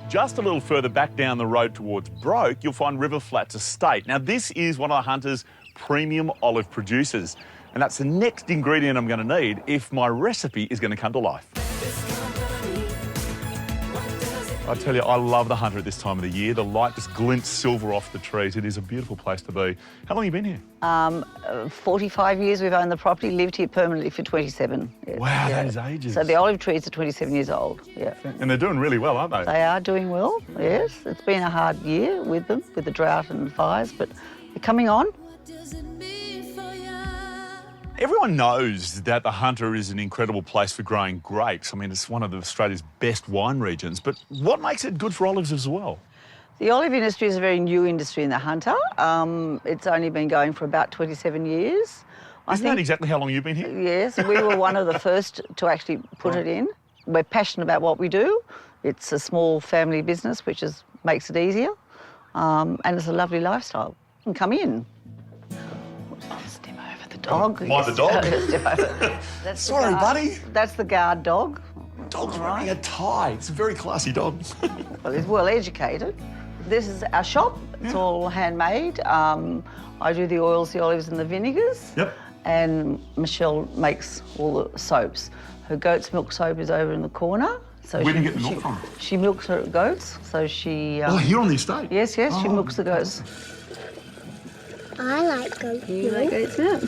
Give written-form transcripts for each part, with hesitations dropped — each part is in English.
Just a little further back down the road towards Broke, you'll find River Flats Estate. Now, this is one of the Hunter's premium olive producers, and that's the next ingredient I'm going to need if my recipe is going to come to life. I tell you, I love the Hunter at this time of the year. The light just glints silver off the trees. It is a beautiful place to be. How long have you been here? 45 years we've owned the property, lived here permanently for 27. Yeah. Wow, that is ages. So the olive trees are 27 years old, yeah. And they're doing really well, aren't they? They are doing well, yes. It's been a hard year with them, with the drought and fires, but they're coming on. Everyone knows that the Hunter is an incredible place for growing grapes. I mean, it's one of Australia's best wine regions, but what makes it good for olives as well? The olive industry is a very new industry in the Hunter. It's only been going for about 27 years. Isn't that exactly how long you've been here? Yes, we were one of the first to actually put it in. We're passionate about what we do. It's a small family business, which makes it easier, and it's a lovely lifestyle. You can come in. Step over the dog. Mind the dog? Step over. That's Sorry, buddy. That's the guard dog. Dog's wearing a tie. It's a very classy dog. Well, he's well educated. This is our shop. It's all handmade. I do the oils, the olives and the vinegars. Yep. And Michelle makes all the soaps. Her goat's milk soap is over in the corner. So Where do you get the milk from? She milks her goats, so she... Oh, here on the estate? Yes, she milks the goats. I like goat You milk. like goat's milk?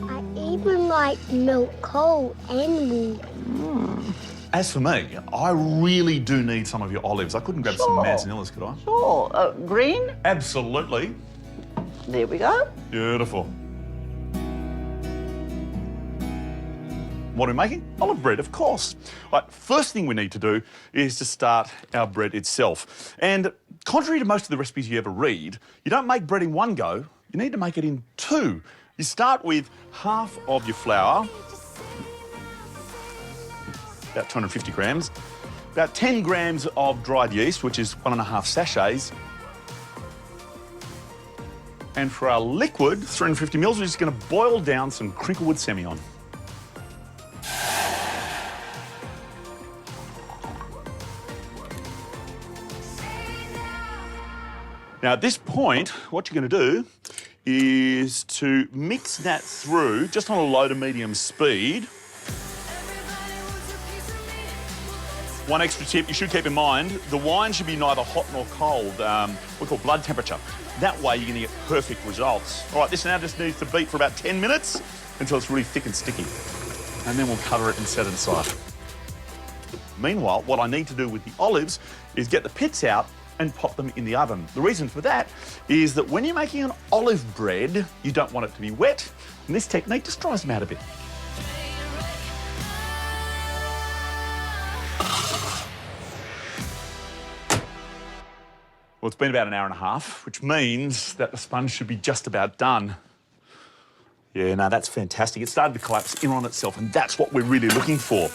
I even like milk cold and warm. As for me, I really do need some of your olives. I couldn't grab some Sure. manzanillas, could I? Sure. Green? Absolutely. There we go. Beautiful. What are we making? Olive bread, of course. Right, first thing we need to do is to start our bread itself. And contrary to most of the recipes you ever read, you don't make bread in one go, you need to make it in two. You start with half of your flour, about 250 grams, about 10 grams of dried yeast, which is 1.5 sachets. And for our liquid, 350 mils, we're just going to boil down some crinklewood Semillon. Now, at this point, what you're going to do is to mix that through just on a low to medium speed. One extra tip you should keep in mind, the wine should be neither hot nor cold, we call blood temperature. That way you're going to get perfect results. All right, this now just needs to beat for about 10 minutes until it's really thick and sticky. And then we'll cover it and set it aside. Meanwhile, what I need to do with the olives is get the pits out and pop them in the oven. The reason for that is that when you're making an olive bread, you don't want it to be wet, and this technique just dries them out a bit. Well, it's been about an hour and a half, which means that the sponge should be just about done. Yeah, no, that's fantastic. It started to collapse in on itself, and that's what we're really looking for.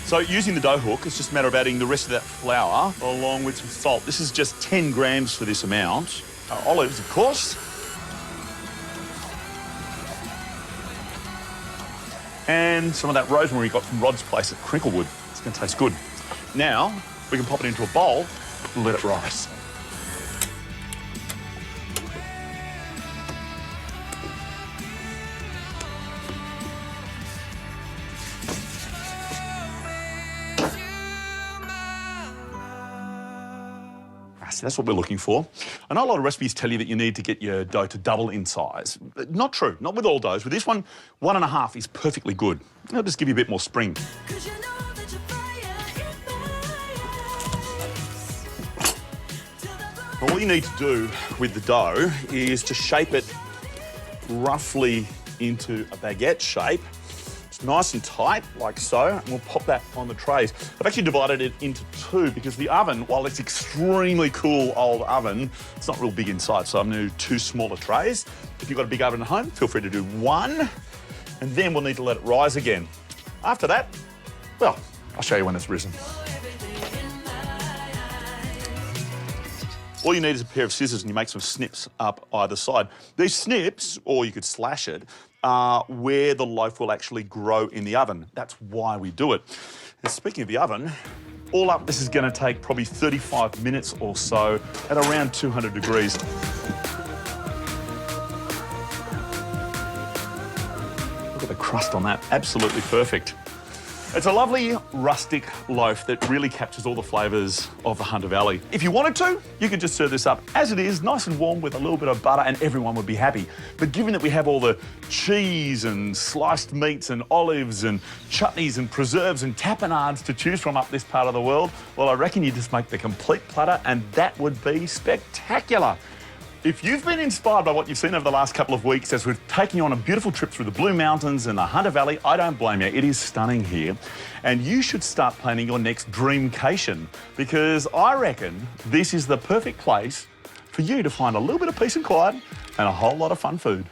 So using the dough hook, it's just a matter of adding the rest of that flour along with some salt. This is just 10 grams for this amount. Olives, of course. And some of that rosemary we got from Rod's place at Crinklewood. It's going to taste good. Now, we can pop it into a bowl and let it rise. So that's what we're looking for. I know a lot of recipes tell you that you need to get your dough to double in size. Not true, not with all doughs. With this one, 1.5 is perfectly good. It'll just give you a bit more spring. All you need to do with the dough is to shape it roughly into a baguette shape. It's nice and tight, like so, and we'll pop that on the trays. I've actually divided it into two because the oven, while it's extremely cool old oven, it's not real big inside, so I'm going to do two smaller trays. If you've got a big oven at home, feel free to do one, and then we'll need to let it rise again. After that, well, I'll show you when it's risen. All you need is a pair of scissors and you make some snips up either side. These snips, or you could slash it, are where the loaf will actually grow in the oven. That's why we do it. Speaking of the oven, all up, this is going to take probably 35 minutes or so at around 200 degrees. Look at the crust on that, absolutely perfect. It's a lovely rustic loaf that really captures all the flavours of the Hunter Valley. If you wanted to, you could just serve this up as it is, nice and warm with a little bit of butter, and everyone would be happy. But given that we have all the cheese and sliced meats and olives and chutneys and preserves and tapenades to choose from up this part of the world, well, I reckon you just make the complete platter and that would be spectacular. If you've been inspired by what you've seen over the last couple of weeks as we're taking on a beautiful trip through the Blue Mountains and the Hunter Valley, I don't blame you. It is stunning here. And you should start planning your next dreamcation, because I reckon this is the perfect place for you to find a little bit of peace and quiet and a whole lot of fun food.